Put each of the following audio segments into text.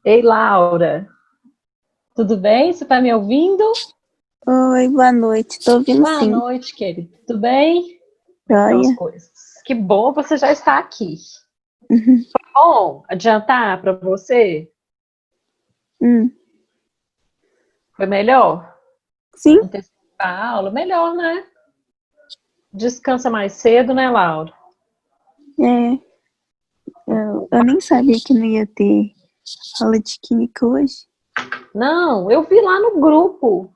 Ei, Laura, tudo bem? Você está me ouvindo? Oi, boa noite. Tô ouvindo Boa sim. noite, querido. Tudo bem? Então, as Joia? coisas. Que bom você já está aqui. Uhum. Bom, adiantar para você? Hum. Foi melhor? Sim? Antecipar a aula? Melhor, né? Descansa mais cedo, né, Laura? É, eu nem sabia que não ia ter aula de química hoje. Não, eu vi lá no grupo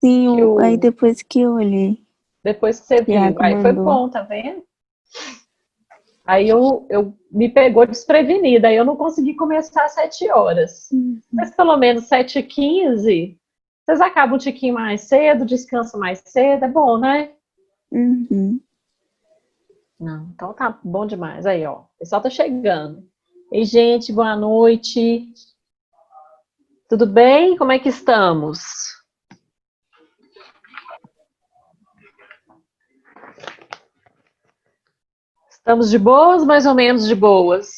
Sim, que aí o depois que eu olhei, depois que você viu. Thiago Aí foi mandou. bom, tá vendo? Aí eu me pegou desprevenida, aí eu não consegui começar às 7 horas. Uhum. Mas pelo menos 7h15, vocês acabam um tiquinho mais cedo, descansam mais cedo, é bom, né? Uhum. Não, então tá bom demais. Aí, ó, o pessoal tá chegando. Ei, gente, boa noite. Tudo bem? Como é que estamos? Estamos de boas, mais ou menos de boas?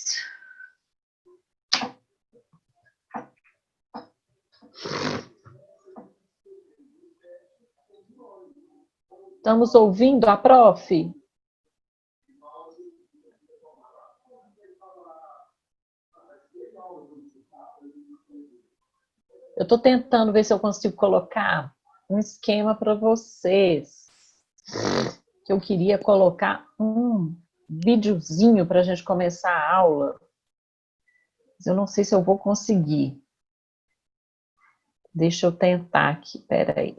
Estamos ouvindo a prof? Eu estou tentando ver se eu consigo colocar um esquema para vocês. Que eu queria colocar um videozinho para a gente começar a aula. Mas eu não sei se eu vou conseguir. Deixa eu tentar aqui, peraí.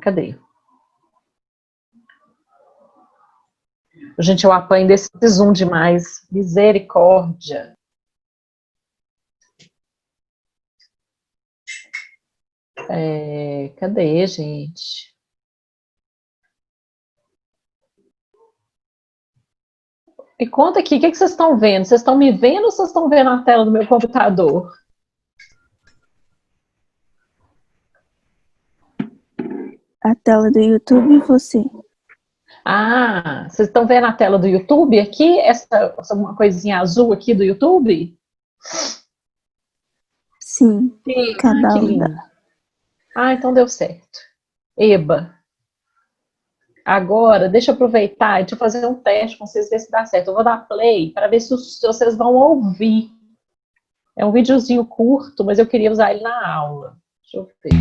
Cadê? Gente, eu apanho desse Zoom demais. Misericórdia. Cadê, gente? Me conta aqui, o que vocês estão vendo? Vocês estão me vendo ou vocês estão vendo a tela do meu computador? A tela do YouTube e você. Ah, vocês estão vendo a tela do YouTube aqui? Essa uma coisinha azul aqui do YouTube? Sim, Sim. Ah, cada que aula. lindo. Ah, então deu certo. Eba, agora deixa eu aproveitar e deixa eu fazer um teste com vocês, ver se dá certo. Eu vou dar play para ver se vocês vão ouvir. É um videozinho curto, mas eu queria usar ele na aula. Deixa eu ver.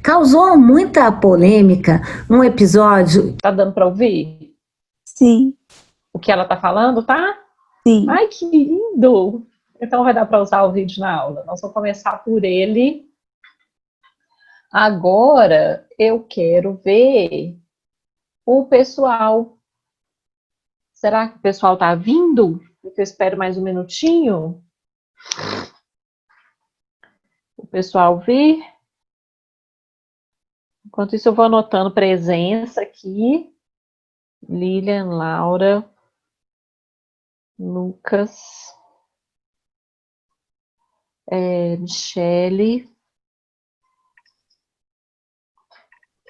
Causou muita polêmica um episódio. Tá dando para ouvir Sim, o que ela tá falando, tá? sim. Ai, que lindo! Então vai dar para usar o vídeo na aula. Nós vamos começar por ele. Agora eu quero ver o pessoal. Será que o pessoal tá vindo? Eu espero mais um minutinho. O pessoal vir. Enquanto isso, eu vou anotando presença aqui. Lilian, Laura, Lucas, Michele.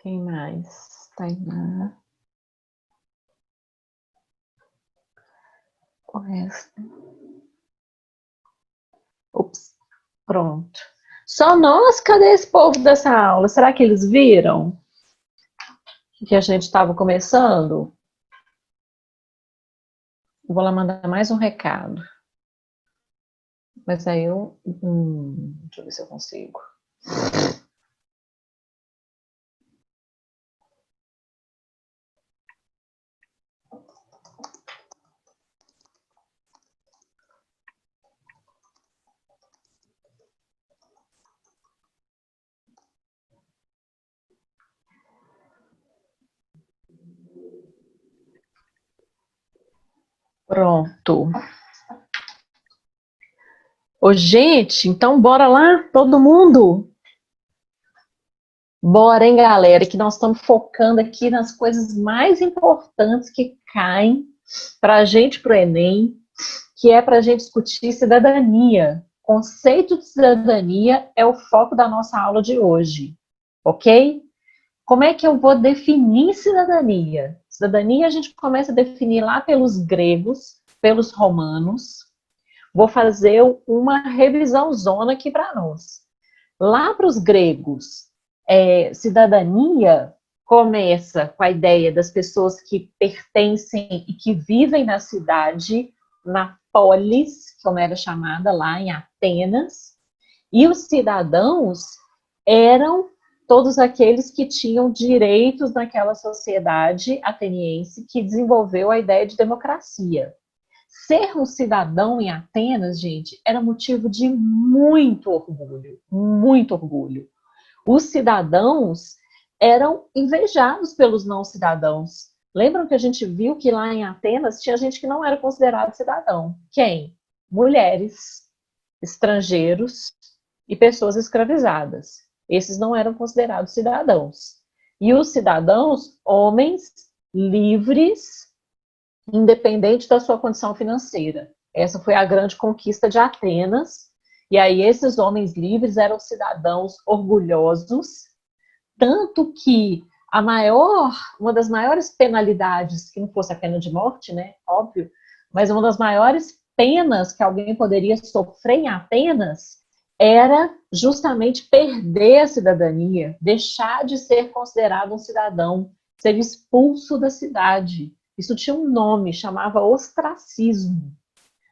Quem mais? Tainá. O resto. Ops, pronto. Só nós? Cadê esse povo dessa aula? Será que eles viram que a gente estava começando? Vou lá mandar mais um recado. Mas aí eu. Deixa eu ver se eu consigo. Pronto. Ô, gente, então bora lá, todo mundo? Bora, hein, galera, que nós estamos focando aqui nas coisas mais importantes que caem para a gente, para o Enem, que é para a gente discutir cidadania. Conceito de cidadania é o foco da nossa aula de hoje. ok? Como é que eu vou definir cidadania? Cidadania a gente começa a definir lá pelos gregos, pelos romanos. Vou fazer uma revisão zona aqui para nós. Lá para os gregos, cidadania começa com a ideia das pessoas que pertencem e que vivem na cidade, na polis, como era chamada lá em Atenas, e os cidadãos eram todos aqueles que tinham direitos naquela sociedade ateniense que desenvolveu a ideia de democracia. Ser um cidadão em Atenas, gente, era motivo de muito orgulho, muito orgulho. Os cidadãos eram invejados pelos não cidadãos. Lembram que a gente viu que lá em Atenas tinha gente que não era considerado cidadão? Quem? Mulheres, estrangeiros e pessoas escravizadas. Esses não eram considerados cidadãos. E os cidadãos, homens livres, independente da sua condição financeira. Essa foi a grande conquista de Atenas. E aí esses homens livres eram cidadãos orgulhosos, tanto que uma das maiores penalidades, que não fosse a pena de morte, né, óbvio, mas uma das maiores penas que alguém poderia sofrer em Atenas era justamente perder a cidadania, deixar de ser considerado um cidadão, ser expulso da cidade. Isso tinha um nome, chamava ostracismo.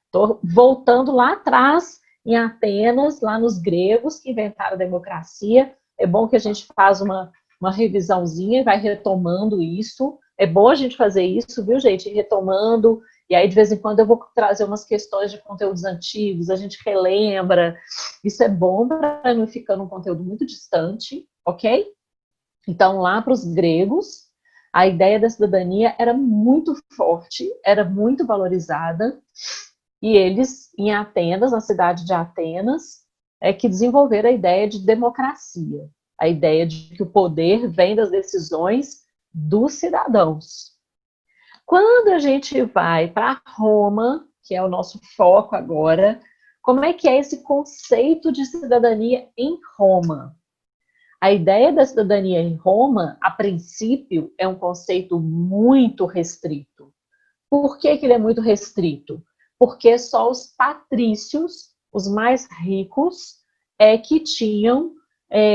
Estou voltando lá atrás, em Atenas, lá nos gregos, que inventaram a democracia. É bom que a gente faz uma revisãozinha e vai retomando isso. É bom a gente fazer isso, viu, gente? Retomando. E aí, de vez em quando, eu vou trazer umas questões de conteúdos antigos, a gente relembra. Isso é bom para não ficar num conteúdo muito distante, ok? Então, lá para os gregos, a ideia da cidadania era muito forte, era muito valorizada, e eles, em Atenas, na cidade de Atenas, que desenvolveram a ideia de democracia, a ideia de que o poder vem das decisões dos cidadãos. Quando a gente vai para Roma, que é o nosso foco agora, como é que é esse conceito de cidadania em Roma? A ideia da cidadania em Roma, a princípio, é um conceito muito restrito. Por que ele é muito restrito? Porque só os patrícios, os mais ricos, que tinham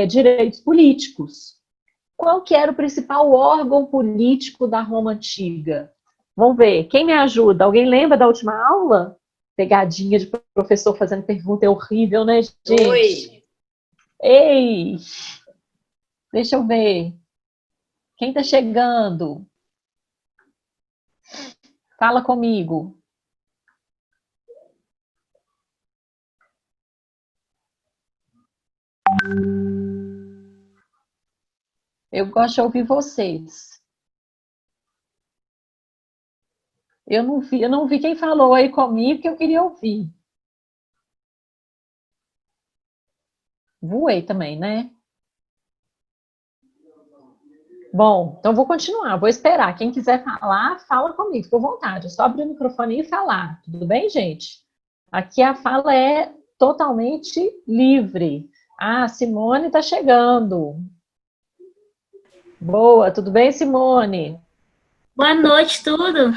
direitos políticos. Qual que era o principal órgão político da Roma Antiga? Vamos ver, quem me ajuda? Alguém lembra da última aula? Pegadinha de professor fazendo pergunta é horrível, né, gente? Oi! Ei! Deixa eu ver. Quem está chegando? Fala comigo. Eu gosto de ouvir vocês. Eu não vi quem falou aí comigo que eu queria ouvir. Voei também, né? Bom, então vou continuar, vou esperar. Quem quiser falar, fala comigo, fica à vontade. É só abrir o microfone e falar. Tudo bem, gente? Aqui a fala é totalmente livre. Ah, Simone está chegando. Boa, tudo bem, Simone? Boa noite, tudo?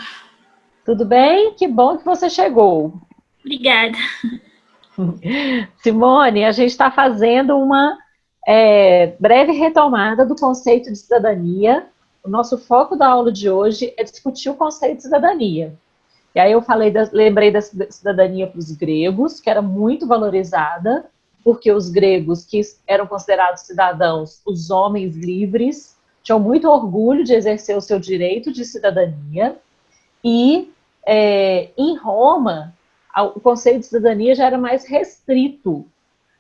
Tudo bem? Que bom que você chegou. Obrigada. Simone, a gente está fazendo uma breve retomada do conceito de cidadania. O nosso foco da aula de hoje é discutir o conceito de cidadania. E aí eu lembrei da cidadania para os gregos, que era muito valorizada, porque os gregos, que eram considerados cidadãos, os homens livres, tinham muito orgulho de exercer o seu direito de cidadania. E em Roma, o conceito de cidadania já era mais restrito.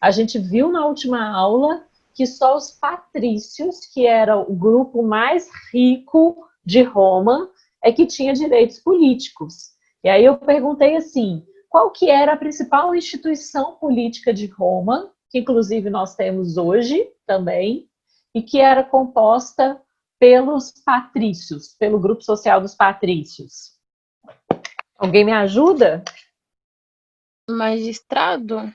A gente viu na última aula que só os patrícios, que era o grupo mais rico de Roma, que tinha direitos políticos. E aí eu perguntei assim, qual que era a principal instituição política de Roma, que inclusive nós temos hoje também, e que era composta pelos patrícios, pelo grupo social dos patrícios. Alguém me ajuda? Magistrado?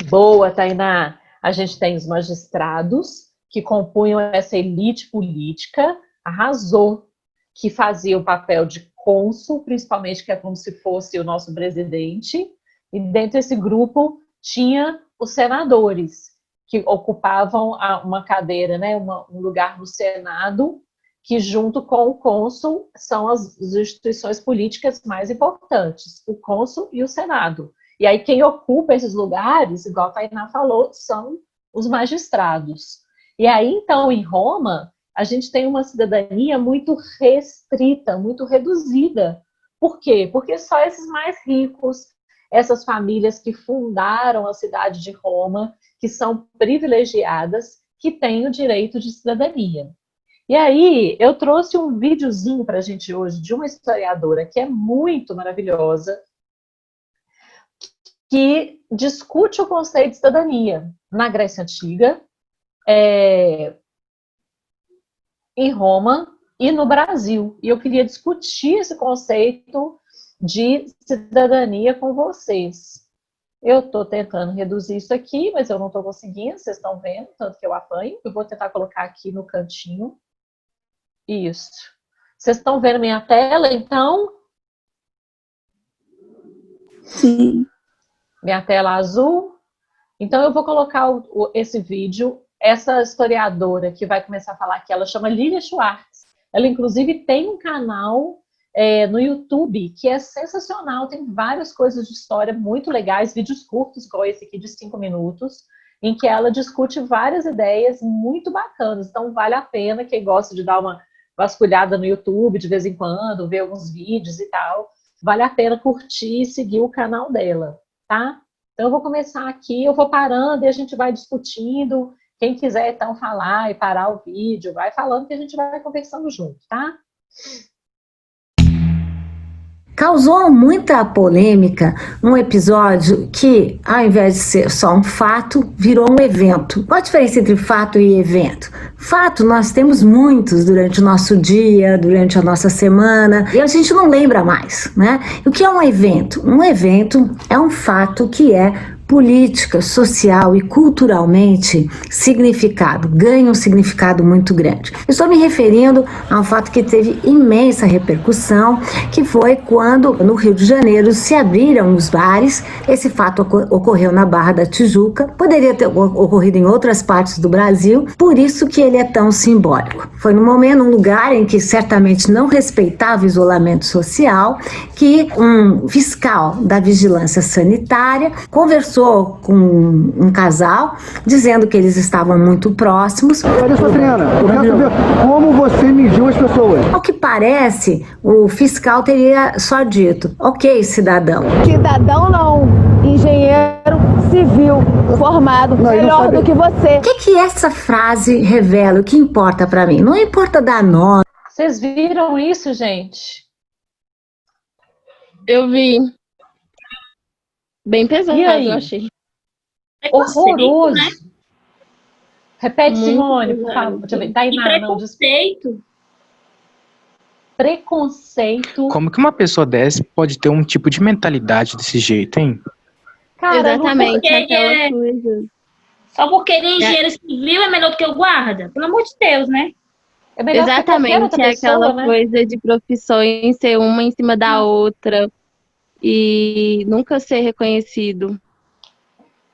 Boa, Tainá. A gente tem os magistrados, que compunham essa elite política, arrasou, que fazia o papel de cônsul, principalmente, que é como se fosse o nosso presidente, e dentro desse grupo tinha os senadores, que ocupavam uma cadeira, né, um lugar no Senado, que junto com o cônsul são as instituições políticas mais importantes, o cônsul e o Senado. E aí quem ocupa esses lugares, igual a Tainá falou, são os magistrados. E aí, então, em Roma, a gente tem uma cidadania muito restrita, muito reduzida. Por quê? Porque só esses mais ricos, essas famílias que fundaram a cidade de Roma, que são privilegiadas, que têm o direito de cidadania. E aí, eu trouxe um videozinho para a gente hoje de uma historiadora que é muito maravilhosa, que discute o conceito de cidadania na Grécia Antiga, em Roma e no Brasil. E eu queria discutir esse conceito de cidadania com vocês. Eu estou tentando reduzir isso aqui, mas eu não estou conseguindo, vocês estão vendo, tanto que eu apanho. Eu vou tentar colocar aqui no cantinho. Isso. Vocês estão vendo minha tela, então? Sim. Minha tela azul. Então, eu vou colocar esse vídeo. Essa historiadora que vai começar a falar aqui, ela chama Lilia Schwartz. Ela, inclusive, tem um canal no YouTube que é sensacional. Tem várias coisas de história muito legais, vídeos curtos, igual esse aqui de 5 minutos, em que ela discute várias ideias muito bacanas. Então, vale a pena quem gosta de dar uma vasculhada no YouTube de vez em quando, ver alguns vídeos e tal. Vale a pena curtir e seguir o canal dela, tá? Então, eu vou começar aqui, eu vou parando e a gente vai discutindo. Quem quiser, então, falar e parar o vídeo, vai falando que a gente vai conversando junto, tá? Causou muita polêmica um episódio que, ao invés de ser só um fato, virou um evento. Qual a diferença entre fato e evento? Fato, nós temos muitos durante o nosso dia, durante a nossa semana, e a gente não lembra mais, né? O que é um evento? Um evento é um fato que é política, social e culturalmente significado, ganha um significado muito grande. Eu estou me referindo a um fato que teve imensa repercussão, que foi quando no Rio de Janeiro se abriram os bares. Esse fato ocorreu na Barra da Tijuca, poderia ter ocorrido em outras partes do Brasil, por isso que ele é tão simbólico. Foi num momento, num lugar em que certamente não respeitava o isolamento social, que um fiscal da vigilância sanitária conversou com um casal, dizendo que eles estavam muito próximos. Olha só, Adriana, eu quero saber como você mediu as pessoas. Ao que parece, o fiscal teria só dito: ok, cidadão. Cidadão não, engenheiro civil formado, Não, melhor do que você. O que essa frase revela? O que importa para mim? Não importa dar nome. Vocês viram isso, gente? Eu vi. Bem pesado, E aí? eu achei. Horroroso. Né? Repete, Muito Simone, por pesado. favor. Deixa eu ver. E Tainá, não, preconceito. preconceito. Como que uma pessoa dessa pode ter um tipo de mentalidade desse jeito, hein? Cara, Exatamente, porque aquela é- coisa. Só porque ele é engenheiro civil é melhor do que o guarda? Pelo amor de Deus, né? é melhor que qualquer Exatamente, outra é pessoa, aquela né? coisa de profissões ser uma em cima da outra e nunca ser reconhecido.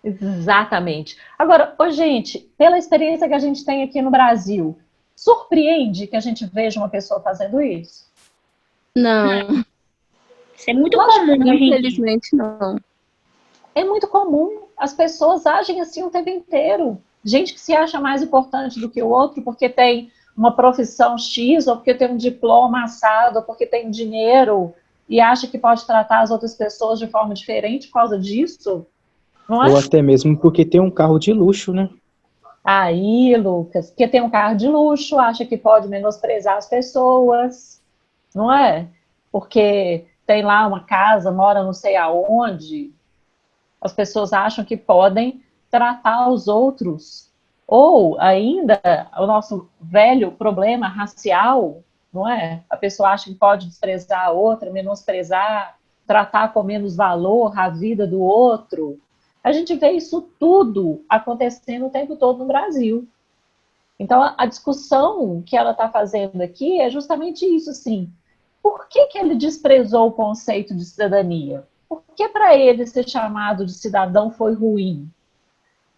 Exatamente. Agora, gente, pela experiência que a gente tem aqui no Brasil, surpreende que a gente veja uma pessoa fazendo isso? Não, Isso é muito comum hoje em dia. infelizmente não. É muito comum. As pessoas agem assim o tempo inteiro. Gente que se acha mais importante do que o outro porque tem uma profissão X, ou porque tem um diploma assado, ou porque tem dinheiro, e acha que pode tratar as outras pessoas de forma diferente por causa disso. Não é? Ou até mesmo porque tem um carro de luxo, né? Aí, Lucas, que tem um carro de luxo, acha que pode menosprezar as pessoas, não é? Porque tem lá uma casa, mora não sei aonde, as pessoas acham que podem tratar os outros. Ou ainda, o nosso velho problema racial, não é? A pessoa acha que pode desprezar a outra, menosprezar, tratar com menos valor a vida do outro. A gente vê isso tudo acontecendo o tempo todo no Brasil. Então, a discussão que ela está fazendo aqui é justamente isso, assim. Por que ele desprezou o conceito de cidadania? Por que para ele ser chamado de cidadão foi ruim?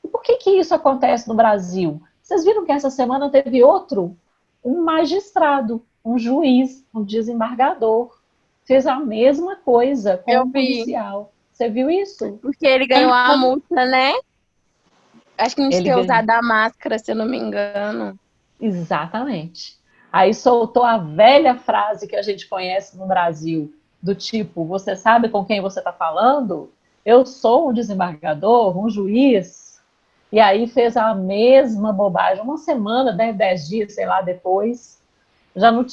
E por que isso acontece no Brasil? Vocês viram que essa semana teve um magistrado, um juiz, um desembargador, fez a mesma coisa com o policial. Você viu isso? Porque ele ganhou a multa, né? Acho que não tinha usado a máscara, se eu não me engano. Exatamente. Aí soltou a velha frase que a gente conhece no Brasil, do tipo, você sabe com quem você está falando? Eu sou um desembargador, um juiz. E aí fez a mesma bobagem, uma semana, 10 dias, sei lá, depois. Já não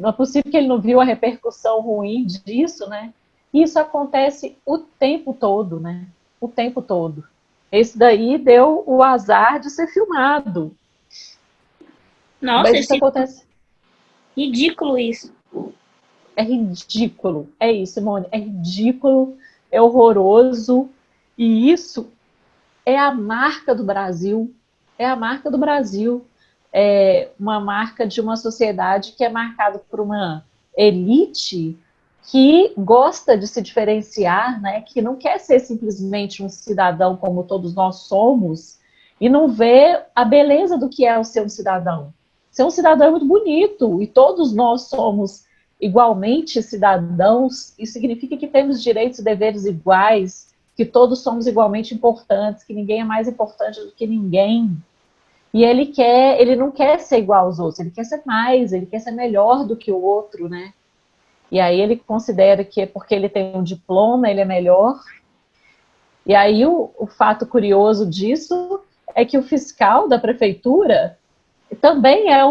é possível que ele não viu a repercussão ruim disso, né? Isso acontece o tempo todo, né? O tempo todo. Esse daí deu o azar de ser filmado. Nossa, isso acontece. Ridículo isso. É ridículo. É isso, Simone. É ridículo, é horroroso. E isso é a marca do Brasil. É a marca do Brasil. É uma marca de uma sociedade que é marcada por uma elite que gosta de se diferenciar, né? Que não quer ser simplesmente um cidadão como todos nós somos e não vê a beleza do que é o ser um cidadão. Ser um cidadão é muito bonito e todos nós somos igualmente cidadãos, isso significa que temos direitos e deveres iguais, que todos somos igualmente importantes, que ninguém é mais importante do que ninguém. E ele não quer ser igual aos outros, ele quer ser mais, ele quer ser melhor do que o outro, né? E aí ele considera que porque ele tem um diploma, ele é melhor. E aí o fato curioso disso é que o fiscal da prefeitura também é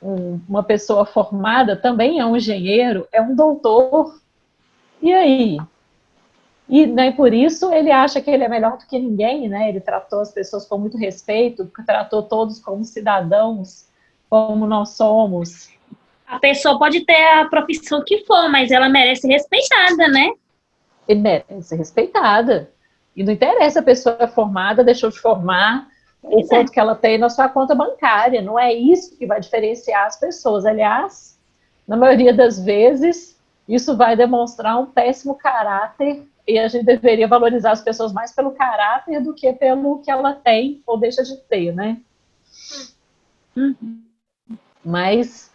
uma pessoa formada, também é um engenheiro, é um doutor. E aí? E né, por isso ele acha que ele é melhor do que ninguém, né? Ele tratou as pessoas com muito respeito, tratou todos como cidadãos, como nós somos. A pessoa pode ter a profissão que for, mas ela merece ser respeitada, né? Ele merece ser respeitada. E não interessa a pessoa é formada, deixou de formar, o quanto que ela tem na sua conta bancária. Não é isso que vai diferenciar as pessoas. Aliás, na maioria das vezes, isso vai demonstrar um péssimo caráter e a gente deveria valorizar as pessoas mais pelo caráter do que pelo que ela tem ou deixa de ter, né? Mas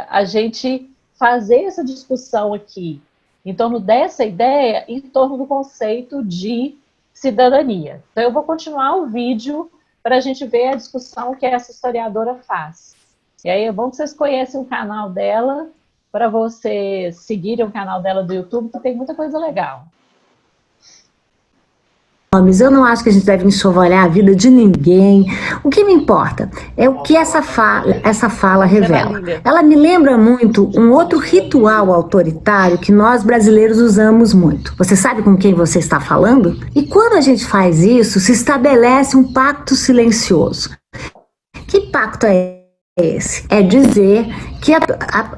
a gente fazer essa discussão aqui em torno dessa ideia, em torno do conceito de cidadania. Então, eu vou continuar o vídeo para a gente ver a discussão que essa historiadora faz. E aí é bom que vocês conhecem o canal dela, para vocês seguirem o canal dela do YouTube, que tem muita coisa legal. Eu não acho que a gente deve enxovalhar a vida de ninguém. O que me importa é o que essa fala revela. Ela me lembra muito um outro ritual autoritário que nós brasileiros usamos muito. Você sabe com quem você está falando? E quando a gente faz isso, se estabelece um pacto silencioso. Que pacto é esse? É dizer que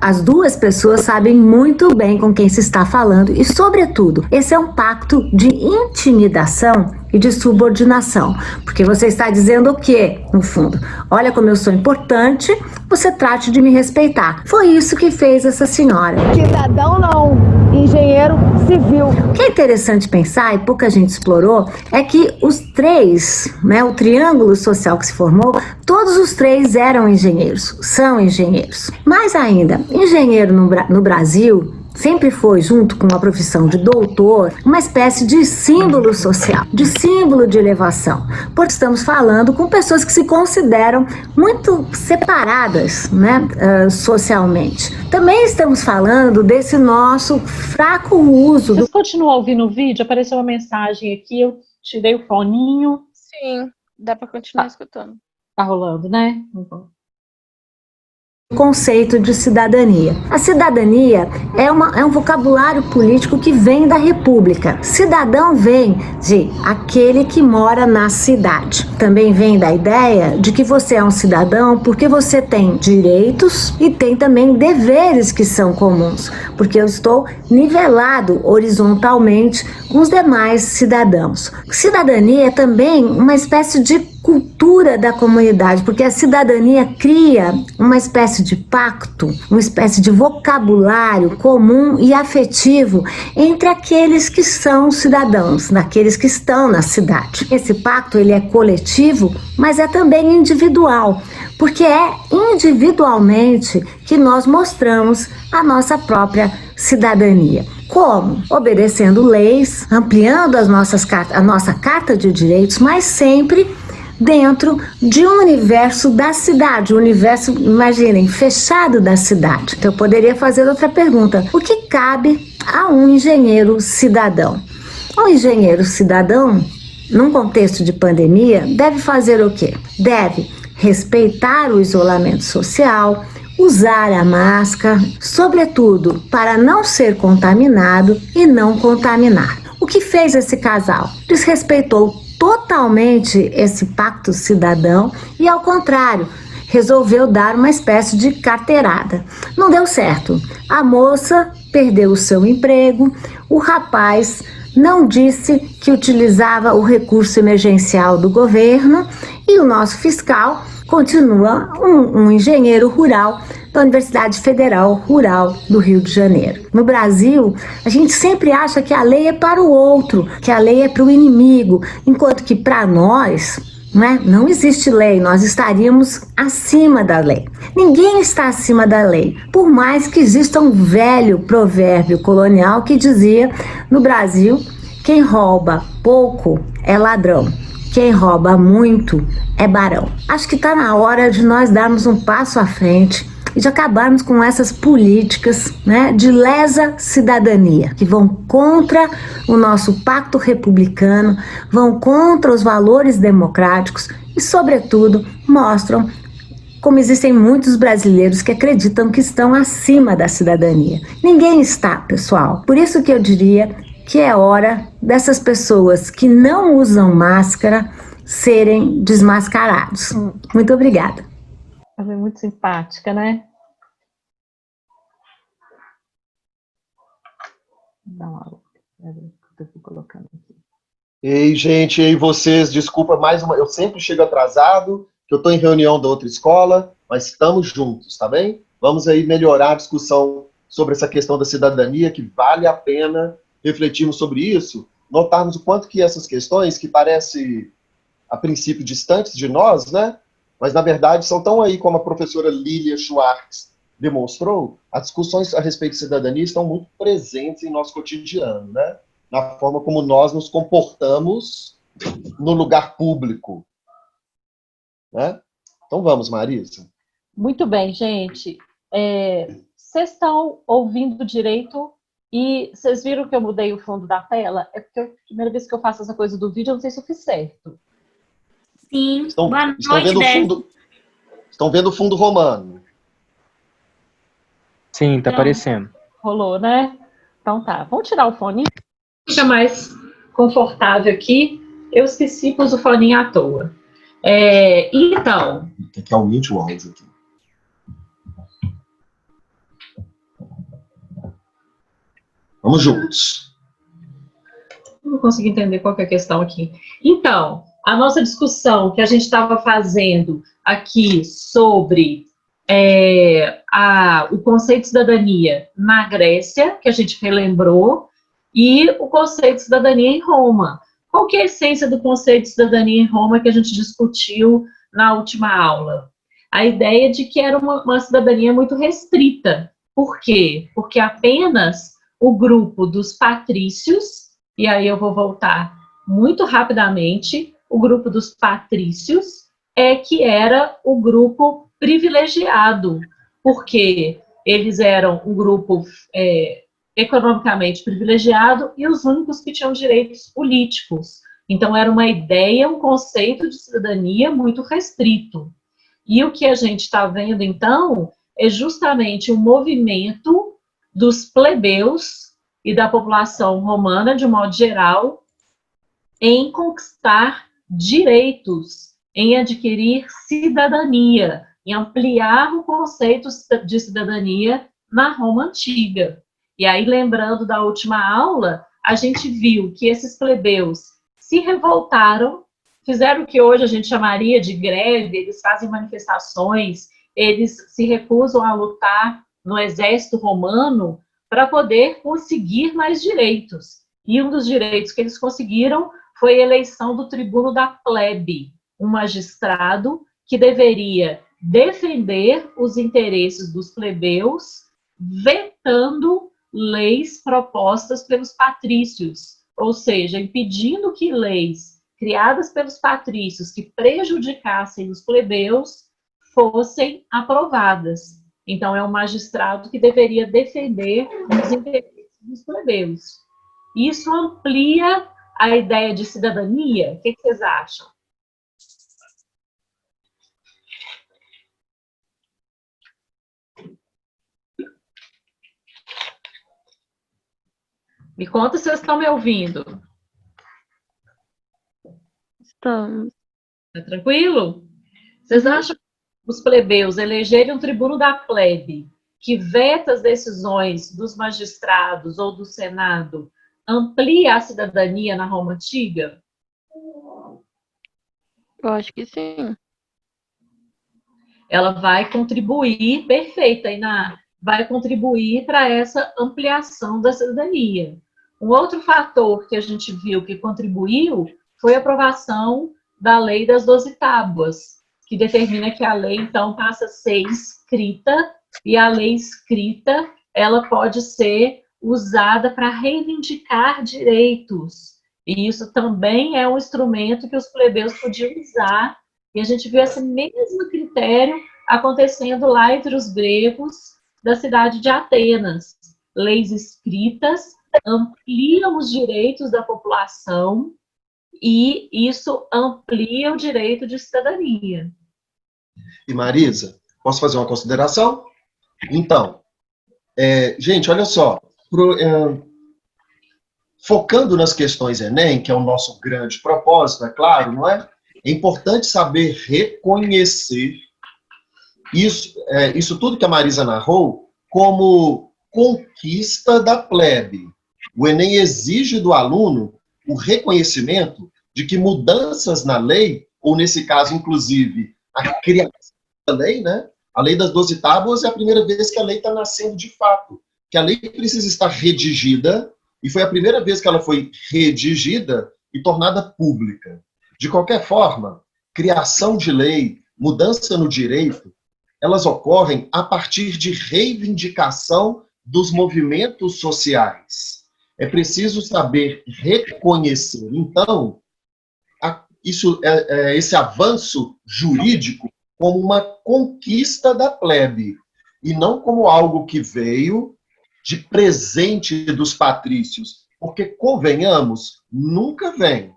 as duas pessoas sabem muito bem com quem se está falando e, sobretudo, esse é um pacto de intimidação e de subordinação, porque você está dizendo o quê, no fundo? Olha como eu sou importante, você trate de me respeitar. Foi isso que fez essa senhora. Cidadão não, engenheiro civil. O que é interessante pensar, e pouca gente explorou, é que os três, né, o triângulo social que se formou, todos os três eram engenheiros, são engenheiros. Mais ainda, engenheiro no Brasil sempre foi, junto com a profissão de doutor, uma espécie de símbolo social, de símbolo de elevação, porque estamos falando com pessoas que se consideram muito separadas, né, socialmente. Também estamos falando desse nosso fraco uso. Vocês continuam ouvindo o vídeo? Apareceu uma mensagem aqui, eu tirei o foninho. Sim, dá para continuar escutando. Tá rolando, né? Conceito de cidadania. A cidadania é um vocabulário político que vem da República. Cidadão vem de aquele que mora na cidade. Também vem da ideia de que você é um cidadão porque você tem direitos e tem também deveres que são comuns, porque eu estou nivelado horizontalmente com os demais cidadãos. Cidadania é também uma espécie de cultura da comunidade, porque a cidadania cria uma espécie de pacto, uma espécie de vocabulário comum e afetivo entre aqueles que são cidadãos, naqueles que estão na cidade. Esse pacto ele é coletivo, mas é também individual, porque é individualmente que nós mostramos a nossa própria cidadania. Como? Obedecendo leis, ampliando a nossa carta de direitos, mas sempre dentro de um universo da cidade, um universo, imaginem, fechado da cidade. Então eu poderia fazer outra pergunta: o que cabe a um engenheiro cidadão? Um engenheiro cidadão, num contexto de pandemia, deve fazer o quê? Deve respeitar o isolamento social, usar a máscara, sobretudo para não ser contaminado e não contaminar. O que fez esse casal? Desrespeitou totalmente esse pacto cidadão e, ao contrário, resolveu dar uma espécie de carteirada. Não deu certo. A moça perdeu o seu emprego, o rapaz não disse que utilizava o recurso emergencial do governo e o nosso fiscal continua um engenheiro rural da Universidade Federal Rural do Rio de Janeiro. No Brasil, a gente sempre acha que a lei é para o outro, que a lei é para o inimigo, enquanto que para nós, né, não existe lei, nós estaríamos acima da lei. Ninguém está acima da lei, por mais que exista um velho provérbio colonial que dizia no Brasil: quem rouba pouco é ladrão, quem rouba muito é barão. Acho que está na hora de nós darmos um passo à frente e de acabarmos com essas políticas, né, de lesa cidadania, que vão contra o nosso pacto republicano, vão contra os valores democráticos e, sobretudo, mostram como existem muitos brasileiros que acreditam que estão acima da cidadania. Ninguém está, pessoal. Por isso que eu diria que é hora dessas pessoas que não usam máscara serem desmascarados. Muito obrigada. Ela é muito simpática, né? Dá uma olhada que eu tô colocando aqui. Ei, gente, ei, vocês, desculpa mais uma. Eu sempre chego atrasado, que eu estou em reunião da outra escola, mas estamos juntos, tá bem? Vamos aí melhorar a discussão sobre essa questão da cidadania, que vale a pena refletirmos sobre isso, notarmos o quanto que essas questões, que parecem, a princípio, distantes de nós, né? Mas, na verdade, são tão aí, como a professora Lilia Schwartz demonstrou, as discussões a respeito de cidadania estão muito presentes em nosso cotidiano, né? Na forma como nós nos comportamos no lugar público, né? Então vamos, Marisa. Muito bem, gente. Vocês estão ouvindo direito e vocês viram que eu mudei o fundo da tela? É porque é a primeira vez que eu faço essa coisa do vídeo, eu não sei se eu fiz certo. Sim, Estão boa vendo noite, estão vendo o fundo romano. Sim, tá aparecendo. Rolou, né? Então tá, vamos tirar o fone. Fica mais confortável aqui. Eu esqueci, pus o fone à toa. Então... Tem que aumentar o áudio aqui. Vamos juntos. Não consegui entender qual que é a questão aqui. Então, a nossa discussão que a gente estava fazendo aqui sobre o conceito de cidadania na Grécia, que a gente relembrou, e o conceito de cidadania em Roma. Qual que é a essência do conceito de cidadania em Roma que a gente discutiu na última aula? A ideia de que era uma cidadania muito restrita. Por quê? Porque apenas o grupo dos patrícios, e aí eu vou voltar muito rapidamente, o grupo dos patrícios que era o grupo privilegiado, porque eles eram um grupo economicamente privilegiado e os únicos que tinham direitos políticos. Então, era uma ideia, um conceito de cidadania muito restrito. E o que a gente está vendo, então, é justamente o movimento dos plebeus e da população romana, de modo geral, em conquistar direitos, em adquirir cidadania, em ampliar o conceito de cidadania na Roma antiga. E aí, lembrando da última aula, a gente viu que esses plebeus se revoltaram, fizeram o que hoje a gente chamaria de greve, eles fazem manifestações, eles se recusam a lutar no exército romano para poder conseguir mais direitos. E um dos direitos que eles conseguiram foi a eleição do tribuno da plebe, um magistrado que deveria defender os interesses dos plebeus, vetando leis propostas pelos patrícios, ou seja, impedindo que leis criadas pelos patrícios que prejudicassem os plebeus fossem aprovadas. Então, é um magistrado que deveria defender os interesses dos plebeus. Isso amplia a ideia de cidadania? O que vocês acham? Me conta se vocês estão me ouvindo. Estamos. Tá tranquilo? Vocês acham que os plebeus elegerem um tribuno da plebe que veta as decisões dos magistrados ou do Senado amplia a cidadania na Roma Antiga? Eu acho que sim. Ela vai contribuir, perfeita, Iná, vai contribuir para essa ampliação da cidadania. Um outro fator que a gente viu que contribuiu foi a aprovação da Lei das 12 Tábuas, que determina que a lei, então, passa a ser escrita, e a lei escrita, ela pode ser usada para reivindicar direitos. E isso também é um instrumento que os plebeus podiam usar, e a gente viu esse mesmo critério acontecendo lá entre os gregos da cidade de Atenas. Leis escritas ampliam os direitos da população e isso amplia o direito de cidadania. E Marisa, posso fazer uma consideração? Então, gente, olha só, focando nas questões Enem, que é o nosso grande propósito, é claro, não é? É importante saber reconhecer isso tudo que a Marisa narrou como conquista da plebe. O Enem exige do aluno o reconhecimento de que mudanças na lei, ou nesse caso, inclusive, a criação da lei, né? A lei das 12 tábuas é a primeira vez que a lei está nascendo de fato, que a lei precisa estar redigida, e foi a primeira vez que ela foi redigida e tornada pública. De qualquer forma, criação de lei, mudança no direito, elas ocorrem a partir de reivindicação dos movimentos sociais. É preciso saber reconhecer, então, esse avanço jurídico como uma conquista da plebe, e não como algo que veio de presente dos patrícios, porque, convenhamos, nunca vem.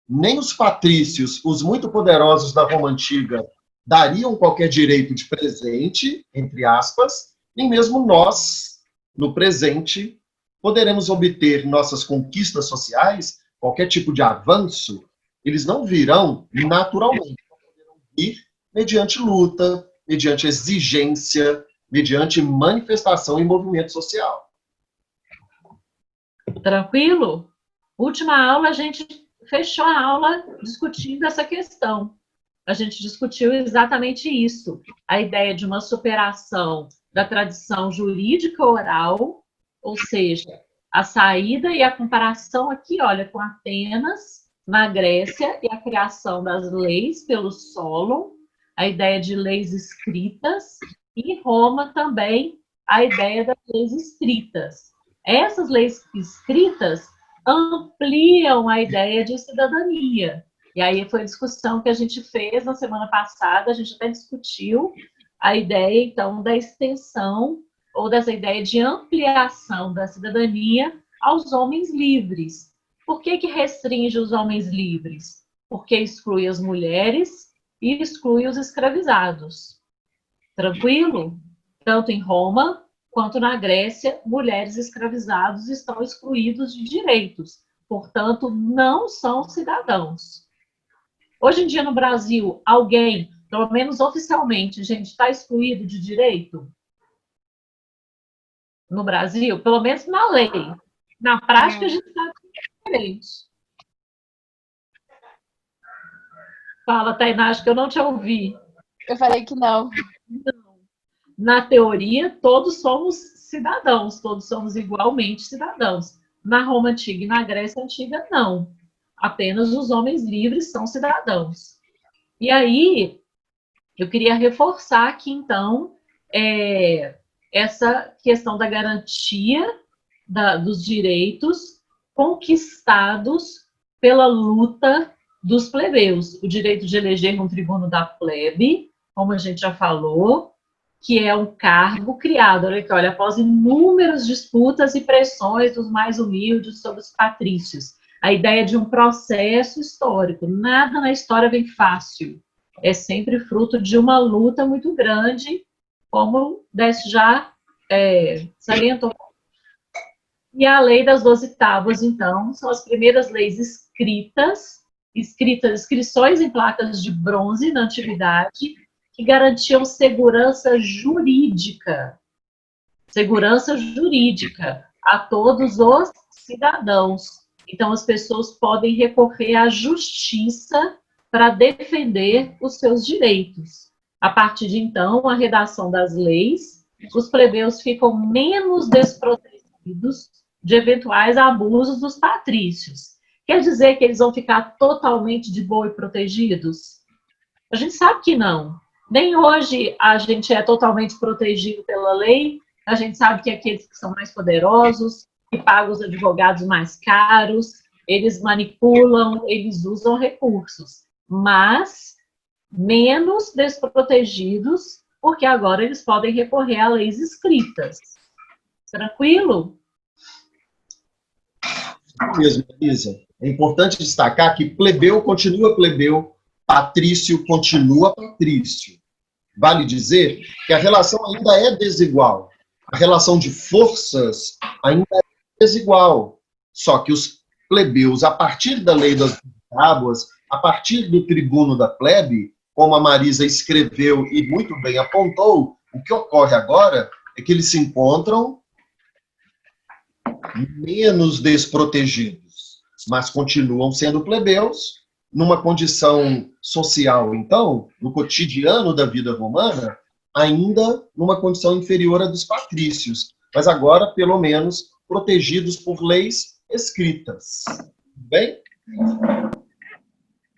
Nem os patrícios, os muito poderosos da Roma Antiga, dariam qualquer direito de presente, entre aspas, nem mesmo nós, no presente, poderemos obter nossas conquistas sociais, qualquer tipo de avanço, eles não virão naturalmente, poderão vir mediante luta, mediante exigência, mediante manifestação e movimento social. Tranquilo? Última aula, a gente fechou a aula discutindo essa questão. A gente discutiu exatamente isso, a ideia de uma superação da tradição jurídica oral, ou seja, a saída e a comparação aqui, olha, com Atenas, na Grécia, e a criação das leis pelo Solon, a ideia de leis escritas, e em Roma também a ideia das leis escritas. Essas leis escritas ampliam a ideia de cidadania. E aí foi a discussão que a gente fez na semana passada, a gente até discutiu a ideia, então, da extensão ou dessa ideia de ampliação da cidadania aos homens livres. Por que que restringe os homens livres? Porque exclui as mulheres e exclui os escravizados. Tranquilo? Tanto em Roma quanto na Grécia, mulheres escravizados estão excluídos de direitos, portanto, não são cidadãos. Hoje em dia, no Brasil, alguém, pelo menos oficialmente, gente, está excluído de direito? No Brasil, pelo menos na lei. Na prática, a gente sabe que é diferente. Fala, Tainá, acho que eu não te ouvi. Eu falei que não. Na teoria, todos somos cidadãos, todos somos igualmente cidadãos. Na Roma Antiga e na Grécia Antiga, não. Apenas os homens livres são cidadãos. E aí, eu queria reforçar aqui, então, essa questão da garantia dos direitos conquistados pela luta dos plebeus. O direito de eleger um tribuno da plebe, como a gente já falou, que é um cargo criado, olha aqui, olha, após inúmeras disputas e pressões dos mais humildes sobre os patrícios. A ideia de um processo histórico. Nada na história vem fácil. É sempre fruto de uma luta muito grande, como o Décio já salientou. E a lei das 12 tábuas, então, são as primeiras leis inscrições em placas de bronze na antiguidade, que garantiam segurança jurídica a todos os cidadãos. Então, as pessoas podem recorrer à justiça para defender os seus direitos. A partir de então, a redação das leis, os plebeus ficam menos desprotegidos de eventuais abusos dos patrícios. Quer dizer que eles vão ficar totalmente de boa e protegidos? A gente sabe que não. Nem hoje a gente é totalmente protegido pela lei. A gente sabe que aqueles que são mais poderosos, que pagam os advogados mais caros, eles manipulam, eles usam recursos. Mas menos desprotegidos, porque agora eles podem recorrer a leis escritas. Tranquilo? Mesmo, Elisa. É importante destacar que plebeu continua plebeu, patrício continua patrício. Vale dizer que a relação ainda é desigual. A relação de forças ainda é desigual. Só que os plebeus, a partir da lei das tábuas, a partir do tribuno da plebe, como a Marisa escreveu e muito bem apontou, o que ocorre agora é que eles se encontram menos desprotegidos, mas continuam sendo plebeus, numa condição social, então, no cotidiano da vida romana, ainda numa condição inferior à dos patrícios, mas agora, pelo menos, protegidos por leis escritas. Bem?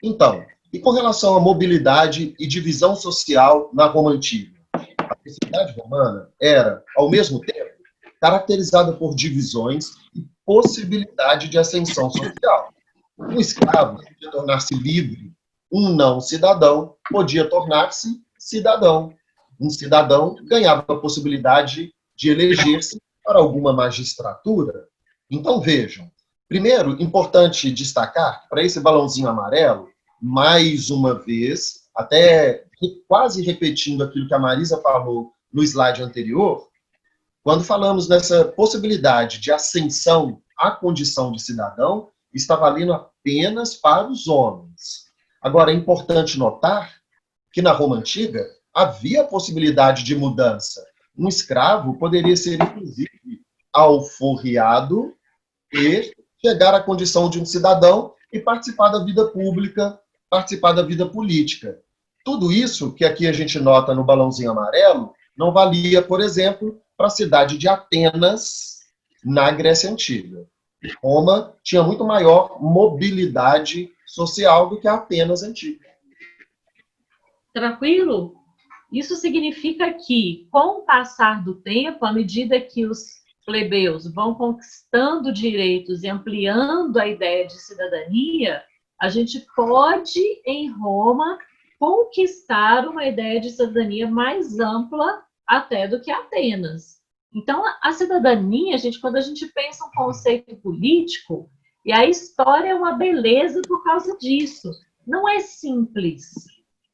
Então, e com relação à mobilidade e divisão social na Roma Antiga? A sociedade romana era, ao mesmo tempo, caracterizada por divisões e possibilidade de ascensão social. Um escravo podia tornar-se livre, um não cidadão podia tornar-se cidadão. Um cidadão ganhava a possibilidade de eleger-se para alguma magistratura. Então, vejam, primeiro, importante destacar, para esse balãozinho amarelo, mais uma vez, até quase repetindo aquilo que a Marisa falou no slide anterior, quando falamos nessa possibilidade de ascensão à condição de cidadão, está valendo apenas para os homens. Agora, é importante notar que na Roma Antiga havia a possibilidade de mudança. Um escravo poderia ser, inclusive, alforriado e chegar à condição de um cidadão e participar da vida pública, participar da vida política. Tudo isso que aqui a gente nota no balãozinho amarelo não valia, por exemplo, para a cidade de Atenas, na Grécia Antiga. Roma tinha muito maior mobilidade social do que a Atenas Antiga. Tranquilo? Isso significa que, com o passar do tempo, à medida que os plebeus vão conquistando direitos e ampliando a ideia de cidadania, a gente pode, em Roma, conquistar uma ideia de cidadania mais ampla até do que Atenas. Então, a cidadania, gente, quando a gente pensa um conceito político, e a história é uma beleza por causa disso. Não é simples.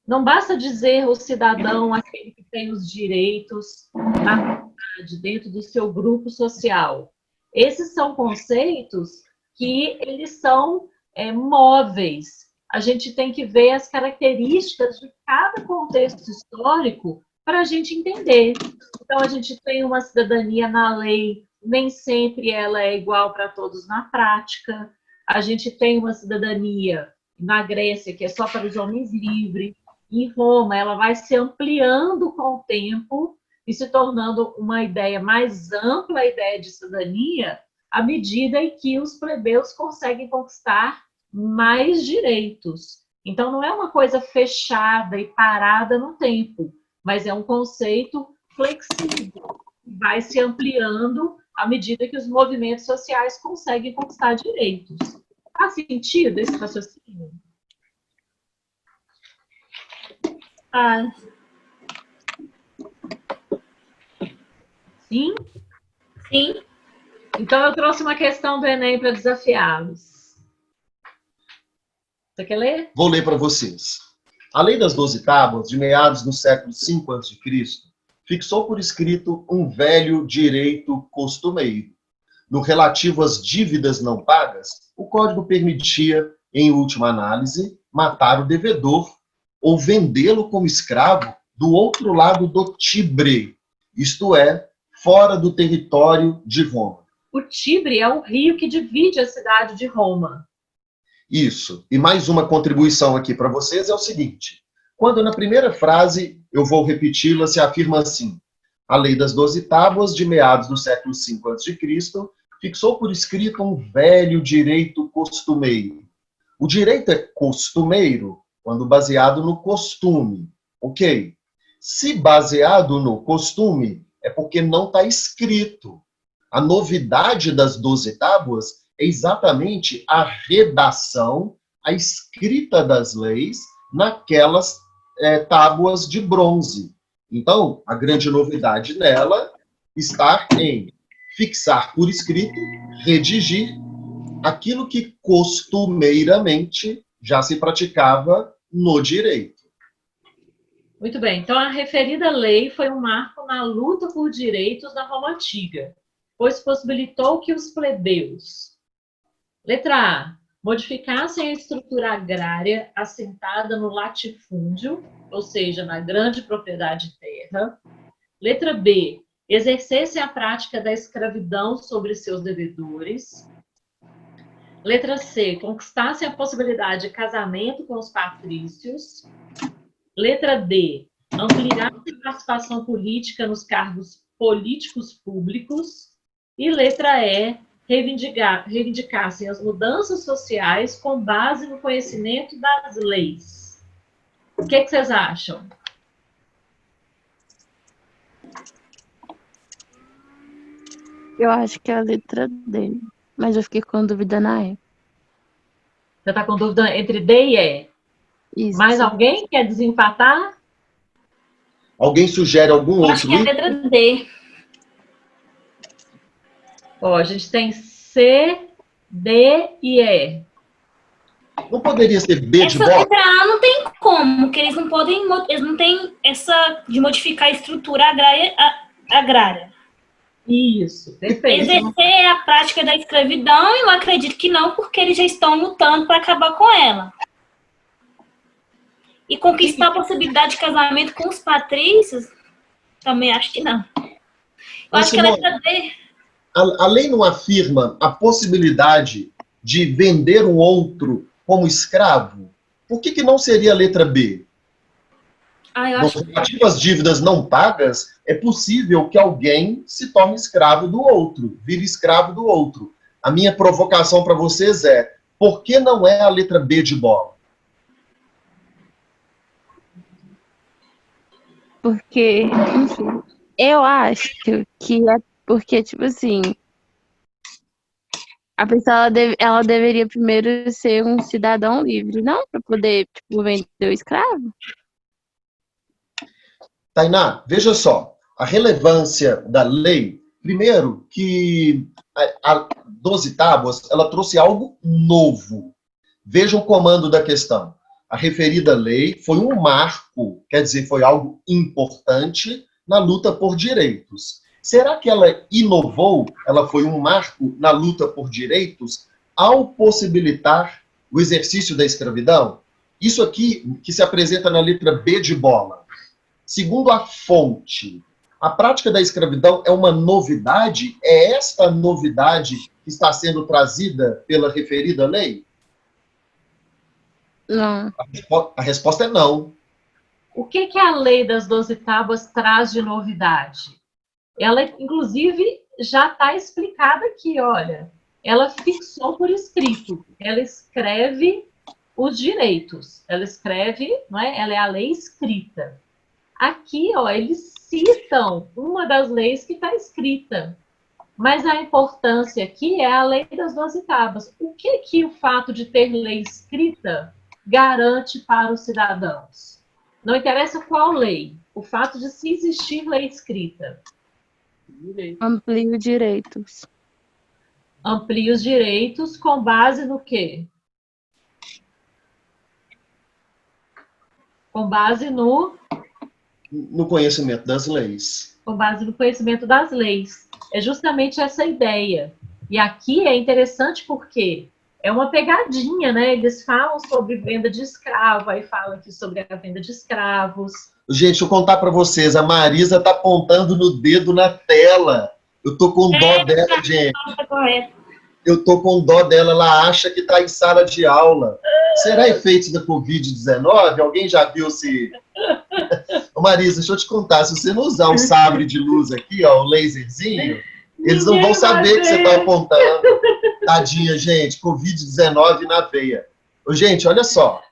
Não basta dizer o cidadão, aquele que tem os direitos na comunidade, dentro do seu grupo social. Esses são conceitos que eles são móveis. A gente tem que ver as características de cada contexto histórico para a gente entender. Então, a gente tem uma cidadania na lei, nem sempre ela é igual para todos na prática. A gente tem uma cidadania na Grécia, que é só para os homens livres. Em Roma, ela vai se ampliando com o tempo e se tornando uma ideia mais ampla, a ideia de cidadania, à medida em que os plebeus conseguem conquistar mais direitos. Então, não é uma coisa fechada e parada no tempo, mas é um conceito flexível, que vai se ampliando à medida que os movimentos sociais conseguem conquistar direitos. Faz sentido esse raciocínio? Sim? Sim. Então, eu trouxe uma questão do Enem para desafiá-los. Você quer ler? Vou ler para vocês. A Lei das 12 Tábuas, de meados do século V a.C., fixou por escrito um velho direito costumeiro. No relativo às dívidas não pagas, o Código permitia, em última análise, matar o devedor ou vendê-lo como escravo do outro lado do Tibre, isto é, fora do território de Roma. O Tibre é o rio que divide a cidade de Roma. Isso. E mais uma contribuição aqui para vocês é o seguinte. Quando na primeira frase, eu vou repeti-la, se afirma assim: a Lei das 12 Tábuas, de meados do século V a.C., fixou por escrito um velho direito costumeiro. O direito é costumeiro quando baseado no costume. Ok? Se baseado no costume, é porque não está escrito. A novidade das 12 tábuas é exatamente a redação, a escrita das leis naquelas tábuas de bronze. Então, a grande novidade nela está em fixar por escrito, redigir aquilo que costumeiramente já se praticava no direito. Muito bem. Então, a referida lei foi um marco na luta por direitos na Roma Antiga, pois possibilitou que os plebeus, letra A, modificassem a estrutura agrária assentada no latifúndio, ou seja, na grande propriedade de terra. Letra B, exercessem a prática da escravidão sobre seus devedores. Letra C, conquistassem a possibilidade de casamento com os patrícios. Letra D, ampliassem a participação política nos cargos políticos públicos. E letra E, reivindicassem as mudanças sociais com base no conhecimento das leis. O que vocês acham? Eu acho que é a letra D, mas eu fiquei com dúvida na E. Você está com dúvida entre D e E? Isso. Mais alguém quer desempatar? Alguém sugere algum outro? Acho que é a letra D. Ó, a gente tem C, D e E. Não poderia ser B de Essa bola? letra A não tem como, porque eles não têm essa de modificar a estrutura agrária. Isso, perfeito. Exercer a prática da escravidão, eu acredito que não, porque eles já estão lutando para acabar com ela. E conquistar a possibilidade de casamento com os patrícios, também acho que não. Eu acho que a letra D. A lei não afirma a possibilidade de vender um outro como escravo? Por que não seria a letra B? Eu No acho relativo às dívidas não pagas, é possível que alguém se torne escravo do outro, vire escravo do outro. A minha provocação para vocês é, por que não é a letra B de bola? Porque, enfim, eu acho que é porque, tipo assim, a pessoa ela deveria primeiro ser um cidadão livre, não para poder, tipo, vender o escravo. Tainá, veja só, a relevância da lei, primeiro que a 12 tábuas, ela trouxe algo novo. Veja o comando da questão. A referida lei foi um marco, quer dizer, foi algo importante na luta por direitos. Será que ela inovou, ela foi um marco na luta por direitos ao possibilitar o exercício da escravidão? Isso aqui que se apresenta na letra B de bola. Segundo a fonte, a prática da escravidão é uma novidade? É esta novidade que está sendo trazida pela referida lei? Não. A resposta é não. O que que a lei das 12 tábuas traz de novidade? Ela, inclusive, já está explicada aqui, olha. Ela fixou por escrito. Ela escreve os direitos. Ela escreve, não é? Ela é a lei escrita. Aqui, ó, eles citam uma das leis que está escrita. Mas a importância aqui é a lei das 12 tábuas. O que que o fato de ter lei escrita garante para os cidadãos? Não interessa qual lei. O fato de se existir lei escrita. Amplia direitos. Amplia os direitos com base no quê? Com base no conhecimento das leis. Com base no conhecimento das leis. É justamente essa ideia. E aqui é interessante porque é uma pegadinha, né? Eles falam sobre venda de escravo, aí falam aqui sobre a venda de escravos. Gente, deixa eu contar para vocês, a Marisa tá apontando no dedo na tela. Eu tô com dó dela, gente. Eu tô com dó dela, ela acha que tá em sala de aula. Será efeito da Covid-19? Alguém já viu se... Ô Marisa, deixa eu te contar, se você não usar o sabre de luz aqui, ó, o laserzinho, eles não vão saber que você tá apontando. Tadinha, gente, Covid-19 na veia. Ô, gente, olha só,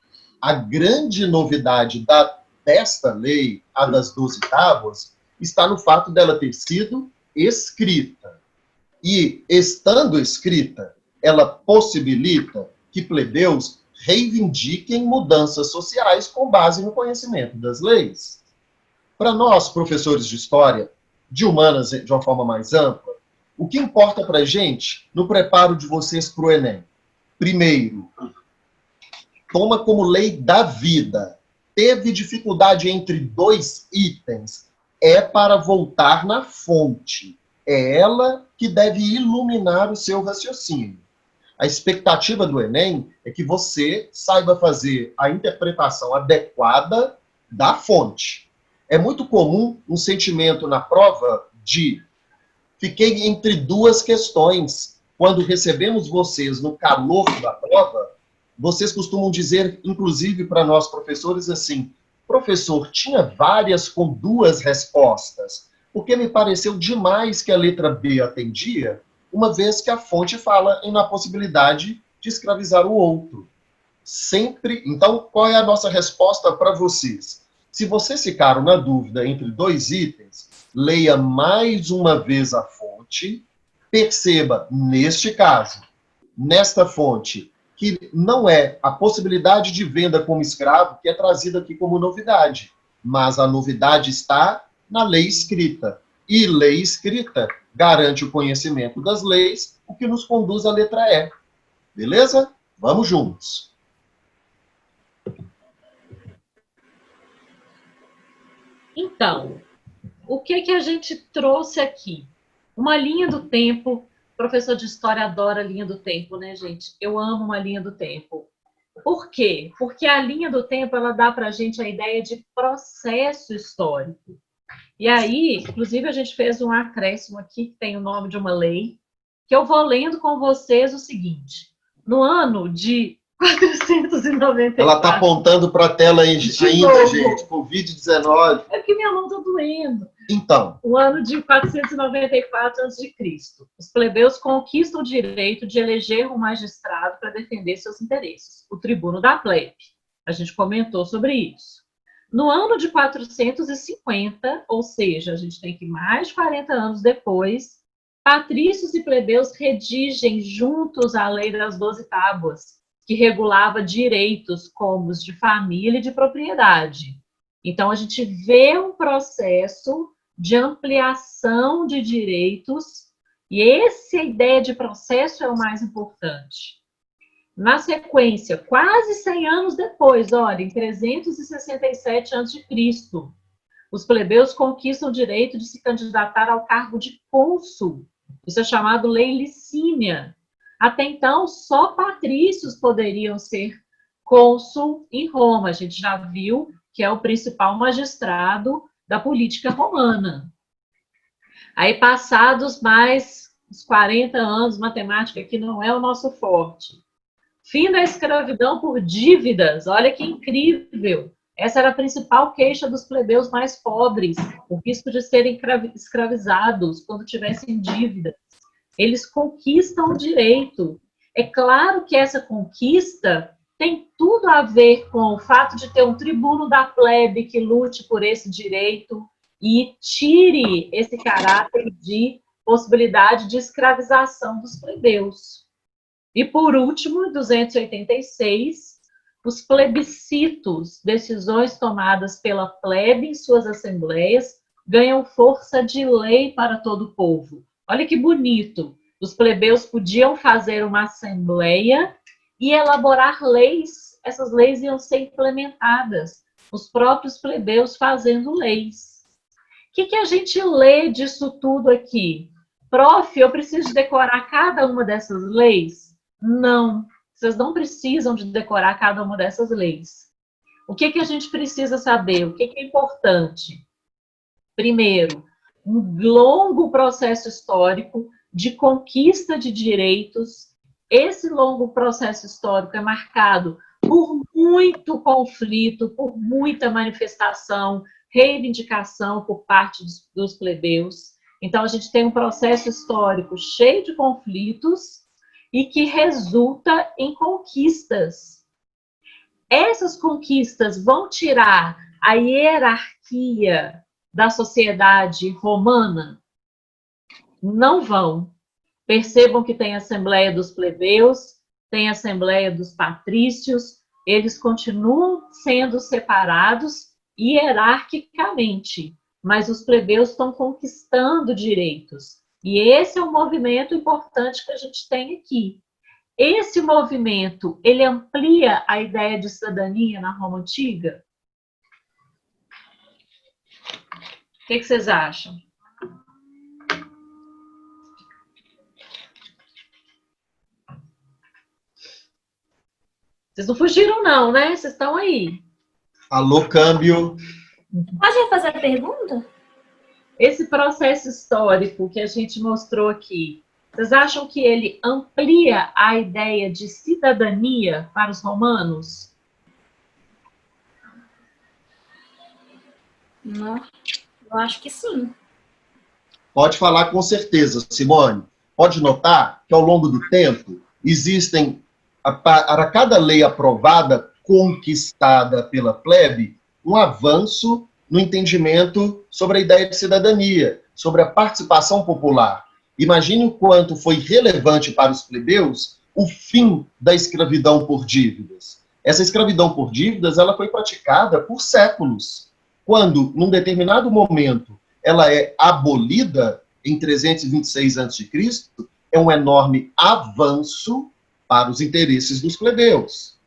a grande novidade desta lei, a das 12 tábuas, está no fato dela ter sido escrita. E, estando escrita, ela possibilita que plebeus reivindiquem mudanças sociais com base no conhecimento das leis. Para nós, professores de história, de humanas de uma forma mais ampla, o que importa para a gente no preparo de vocês para o Enem? Primeiro, toma como lei da vida. Teve dificuldade entre 2 itens. É para voltar na fonte. É ela que deve iluminar o seu raciocínio. A expectativa do Enem é que você saiba fazer a interpretação adequada da fonte. É muito comum um sentimento na prova de fiquei entre 2 questões. Quando recebemos vocês no calor da prova, vocês costumam dizer, inclusive para nós professores, assim, professor, tinha várias com 2 respostas, porque me pareceu demais que a letra B atendia, uma vez que a fonte fala na possibilidade de escravizar o outro. Sempre. Então, qual é a nossa resposta para vocês? Se vocês ficaram na dúvida entre 2 itens, leia mais uma vez a fonte, perceba, neste caso, nesta fonte, que não é a possibilidade de venda como escravo que é trazida aqui como novidade, mas a novidade está na lei escrita. E lei escrita garante o conhecimento das leis, o que nos conduz à letra E. Beleza? Vamos juntos. Então, o que a gente trouxe aqui? Uma linha do tempo. O professor de história adora a linha do tempo, né, gente? Eu amo uma linha do tempo. Por quê? Porque a linha do tempo, ela dá para a gente a ideia de processo histórico. E aí, inclusive, a gente fez um acréscimo aqui, que tem o nome de uma lei, que eu vou lendo com vocês o seguinte. No ano de 494... Ela está apontando para a tela ainda, gente. Covid-19. É que minha mão está doendo. Então. O ano de 494 a.C. Os plebeus conquistam o direito de eleger um magistrado para defender seus interesses, o tribuno da plebe. A gente comentou sobre isso. No ano de 450, ou seja, a gente tem que mais de 40 anos depois, patrícios e plebeus redigem juntos a lei das 12 tábuas, que regulava direitos como os de família e de propriedade. Então, a gente vê um processo de ampliação de direitos, e essa ideia de processo é o mais importante. Na sequência, quase 100 anos depois, olha, em 367 a.C., os plebeus conquistam o direito de se candidatar ao cargo de cônsul. Isso é chamado Lei Licínia. Até então, só patrícios poderiam ser cônsul em Roma. A gente já viu que é o principal magistrado da política romana. Aí, passados mais uns 40 anos, matemática aqui não é o nosso forte. Fim da escravidão por dívidas. Olha que incrível. Essa era a principal queixa dos plebeus mais pobres, o risco de serem escravizados quando tivessem dívidas. Eles conquistam o direito. É claro que essa conquista tem tudo a ver com o fato de ter um tribuno da plebe que lute por esse direito e tire esse caráter de possibilidade de escravização dos plebeus. E, por último, em 286, os plebiscitos, decisões tomadas pela plebe em suas assembleias, ganham força de lei para todo o povo. Olha que bonito. Os plebeus podiam fazer uma assembleia e elaborar leis. Essas leis iam ser implementadas. Os próprios plebeus fazendo leis. O que a gente lê disso tudo aqui? Prof, eu preciso decorar cada uma dessas leis? Não. Vocês não precisam de decorar cada uma dessas leis. O que a gente precisa saber? O que é importante? Primeiro, um longo processo histórico de conquista de direitos. Esse longo processo histórico é marcado por muito conflito, por muita manifestação, reivindicação por parte dos plebeus. Então, a gente tem um processo histórico cheio de conflitos e que resulta em conquistas. Essas conquistas vão tirar a hierarquia da sociedade romana? Não vão. Percebam que tem a Assembleia dos Plebeus, tem a Assembleia dos Patrícios, eles continuam sendo separados hierarquicamente, mas os plebeus estão conquistando direitos. E esse é um movimento importante que a gente tem aqui. Esse movimento, ele amplia a ideia de cidadania na Roma Antiga? O que vocês acham? Vocês não fugiram não, né? Vocês estão aí. Alô, câmbio. Pode fazer a pergunta? Esse processo histórico que a gente mostrou aqui, vocês acham que ele amplia a ideia de cidadania para os romanos? Não, eu acho que sim. Pode falar com certeza, Simone. Pode notar que ao longo do tempo existem, para cada lei aprovada, conquistada pela plebe, um avanço no entendimento sobre a ideia de cidadania, sobre a participação popular. Imagine o quanto foi relevante para os plebeus o fim da escravidão por dívidas. Essa escravidão por dívidas ela foi praticada por séculos. Quando, num determinado momento, ela é abolida, em 326 a.C., é um enorme avanço para os interesses dos plebeus.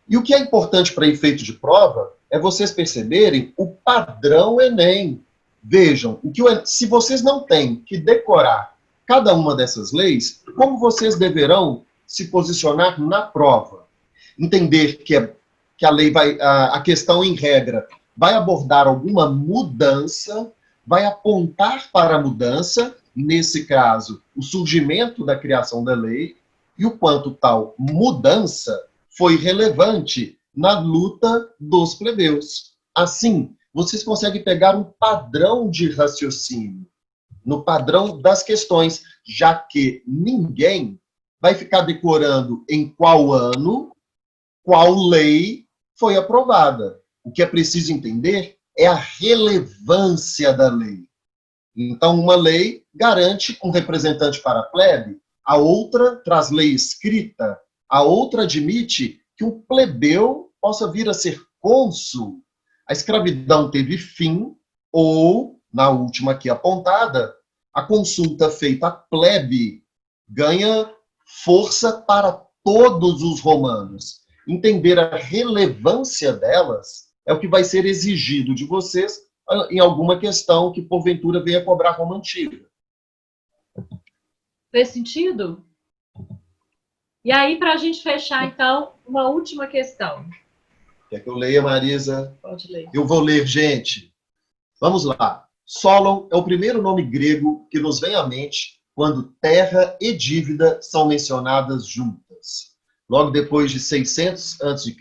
E o que é importante para efeito de prova é vocês perceberem o padrão Enem. Vejam, se vocês não têm que decorar cada uma dessas leis, como vocês deverão se posicionar na prova? Entender que a lei vai, a questão em regra, vai abordar alguma mudança, vai apontar para a mudança, nesse caso, o surgimento da criação da lei, e o quanto tal mudança foi relevante na luta dos plebeus. Assim, vocês conseguem pegar um padrão de raciocínio, no padrão das questões, já que ninguém vai ficar decorando em qual ano, qual lei foi aprovada. O que é preciso entender é a relevância da lei. Então, uma lei garante um representante para a plebe, a outra traz lei escrita, a outra admite que um plebeu possa vir a ser cônsul. A escravidão teve fim, ou, na última aqui apontada, a consulta feita à plebe ganha força para todos os romanos. Entender a relevância delas é o que vai ser exigido de vocês em alguma questão que, porventura, venha cobrar a Roma Antiga. Fez sentido? E aí, para a gente fechar, então, uma última questão. Quer que eu leia, Marisa? Pode ler. Eu vou ler, gente. Vamos lá. Solon é o primeiro nome grego que nos vem à mente quando terra e dívida são mencionadas juntas. logo depois de 600 a.C.,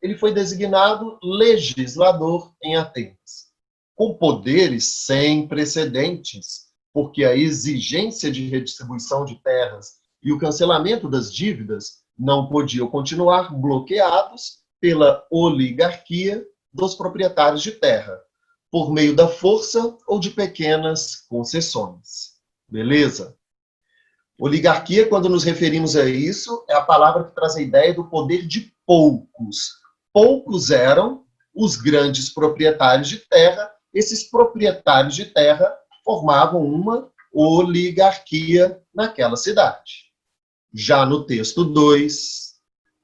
ele foi designado legislador em Atenas, com poderes sem precedentes, porque a exigência de redistribuição de terras e o cancelamento das dívidas não podiam continuar bloqueados pela oligarquia dos proprietários de terra, por meio da força ou de pequenas concessões. Beleza? Oligarquia, quando nos referimos a isso, é a palavra que traz a ideia do poder de poucos. Poucos eram os grandes proprietários de terra. Esses proprietários de terra formavam uma oligarquia naquela cidade. Já no texto 2,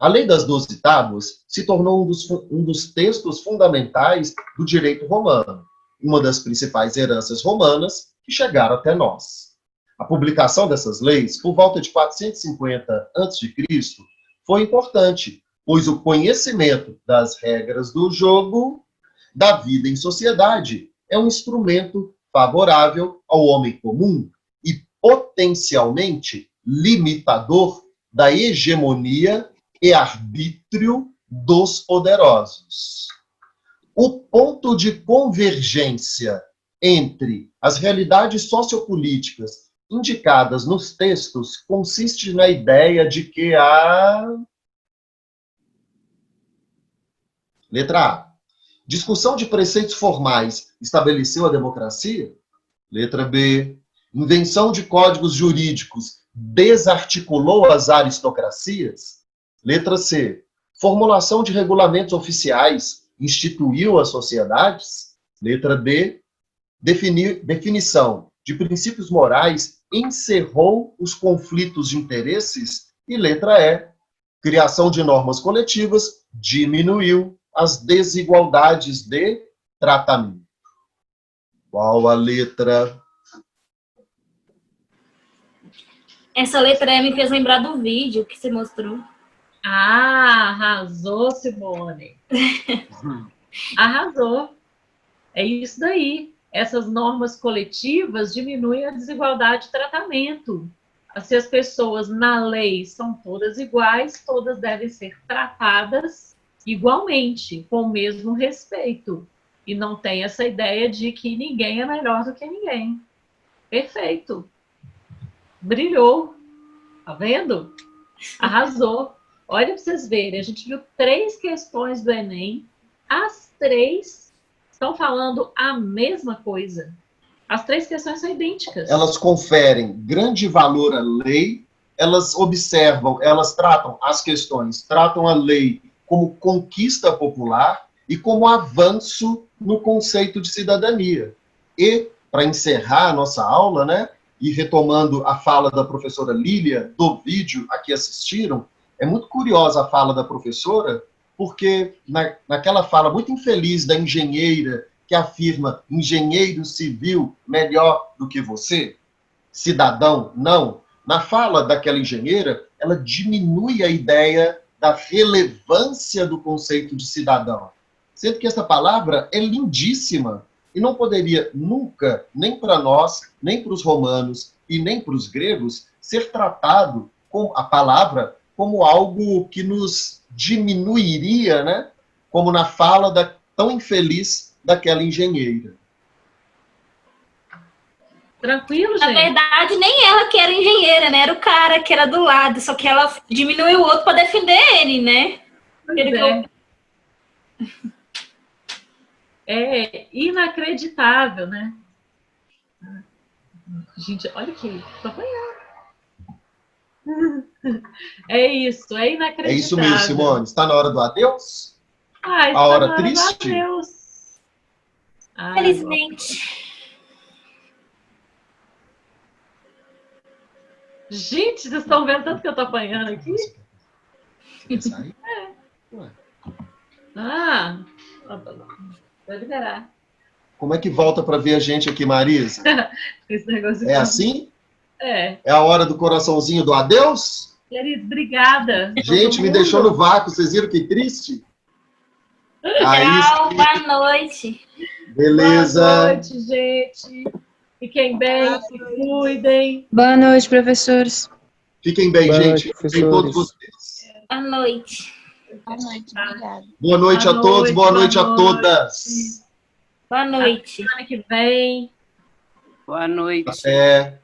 a Lei das 12 Tábuas se tornou um dos textos fundamentais do direito romano, uma das principais heranças romanas que chegaram até nós. A publicação dessas leis, por volta de 450 a.C., foi importante, pois o conhecimento das regras do jogo, da vida em sociedade, é um instrumento favorável ao homem comum e potencialmente limitador da hegemonia e arbítrio dos poderosos. O ponto de convergência entre as realidades sociopolíticas indicadas nos textos consiste na ideia de que a... Letra A. Discussão de preceitos formais estabeleceu a democracia? Letra B. Invenção de códigos jurídicos desarticulou as aristocracias? Letra C. Formulação de regulamentos oficiais instituiu as sociedades? Letra D. Definição de princípios morais encerrou os conflitos de interesses? E letra E. Criação de normas coletivas diminuiu as desigualdades de tratamento. Qual a letra? Essa letra E me fez lembrar do vídeo que você mostrou. Ah, arrasou, Simone. Arrasou. É isso daí. Essas normas coletivas diminuem a desigualdade de tratamento. Se as pessoas na lei são todas iguais, todas devem ser tratadas igualmente, com o mesmo respeito. E não tem essa ideia de que ninguém é melhor do que ninguém. Perfeito. Brilhou. Tá vendo? Arrasou. Olha para vocês verem, a gente viu 3 questões do Enem, as 3 estão falando a mesma coisa. As 3 questões são idênticas. Elas conferem grande valor à lei, elas observam, elas tratam as questões, tratam a lei como conquista popular e como avanço no conceito de cidadania. E, para encerrar a nossa aula, né, e retomando a fala da professora Lília, do vídeo a que assistiram, é muito curiosa a fala da professora, porque naquela fala muito infeliz da engenheira, que afirma engenheiro civil melhor do que você, cidadão, não. Na fala daquela engenheira, ela diminui a ideia da relevância do conceito de cidadão. Sendo que essa palavra é lindíssima e não poderia nunca, nem para nós, nem para os romanos e nem para os gregos, ser tratado com a palavra como algo que nos diminuiria, né? Como na fala tão infeliz daquela engenheira. Tranquilo, gente? Na verdade, nem ela que era engenheira, né? Era o cara que era do lado, só que ela diminuiu o outro para defender ele, né? É inacreditável, né? Gente, olha aqui, tô apanhando. É isso, é inacreditável. É isso mesmo, Simone. Está na hora do adeus? Ai, a hora triste? Felizmente. Gente, vocês estão vendo tanto que eu tô apanhando aqui? É. Vou liberar. Como é que volta para ver a gente aqui, Marisa? Esse negócio é assim? É. É a hora do coraçãozinho do adeus? Querido, obrigada. Gente, me deixou no vácuo, vocês viram que triste? Tchau, boa noite. Beleza. Boa noite, gente. Fiquem bem, se cuidem. Boa noite, professores. Fiquem bem, gente. Fiquem todos vocês. Boa noite. Boa noite, obrigada. Boa noite a todos, boa noite a todas. Boa noite. Semana que vem. Boa noite. Até.